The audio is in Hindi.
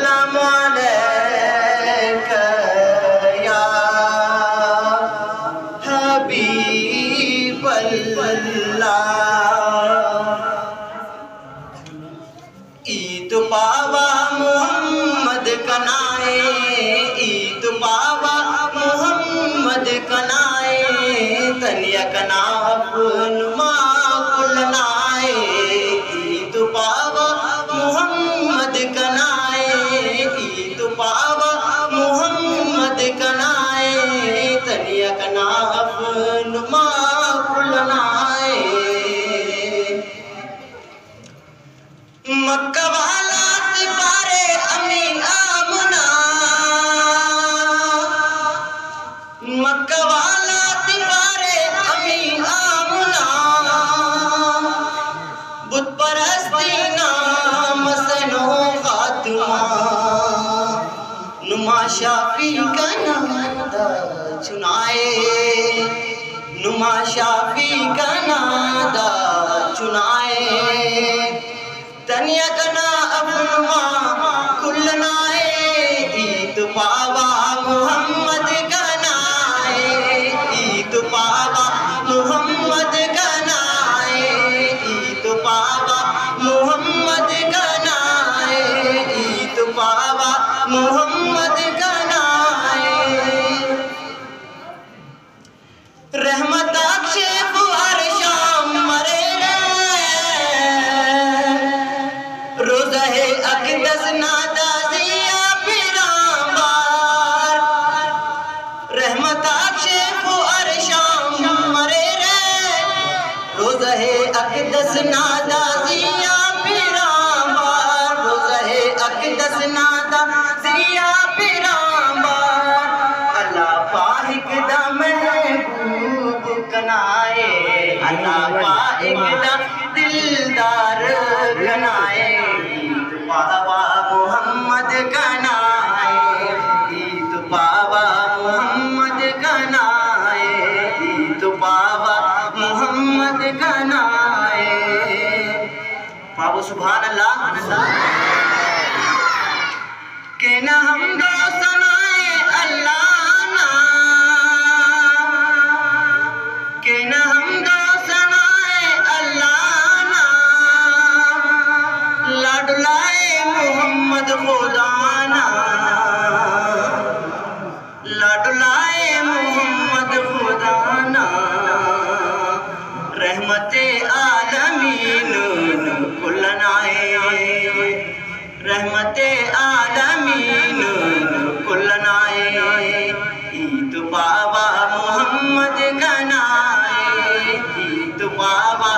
अस्सलाम अलैका या हबीब अल्लाह। ईद पावा मोहम्मद कनाए, ईद पावा मोहम्मद कनाए, तनिया कनाफ नुमा कुलनाए। ईद पावा मोहम्मद कनाए, ईद पावा मोहम्मद कनाए, तनिया कनाफ नुमा कुलनाए। मक्का वाला तिबारे अमी आमना, मक्का वाला तिबारे अमी आमना, बुत परस्ती नाम सनो खातमा, नुमा शाफी का नादा चुनाए, नुमा शाफी का नादा चुनाए, तनिया कना अपनुमा कुलनाए। ईद पावा मोहम्मद कनाए, ईद पावा मोहम्मद कनाए, ईद पावा मोहम्मद कनाए, ईद पावा मोहम्मद कनाए। रहमत शेख हर शाम मरे रोज़ा है अक़दस नादा ज़िया पिरांबार, रहमत शेख हर शाम मरे रे, रोज़ा है अक़दस नादा ज़िया पिरांबार, रोज़ा है अक़दस नादा ज़िया पिरांबार। अल्लाह पाक दा महबूब कनाए, अल्लाह पाक दा दिलदार कनाए। ईद पावा मोहम्मद कनाए, ईद पावा मोहम्मद कनाए, ईद पावा मोहम्मद कनाए। पावो सुभान अल्लाह। के न हम दो सनाए अल्लाह ना, के न हम दो सनाए अल्लाह ना, लाडलाए मोहम्मद खुदाना, लाडलाए मोहम्मद खुदाना, रहमते आलमीन कुलनाए, रहमते आलमीन कुलनाए। ईद पावा मोहम्मद कनाए, ईद पावा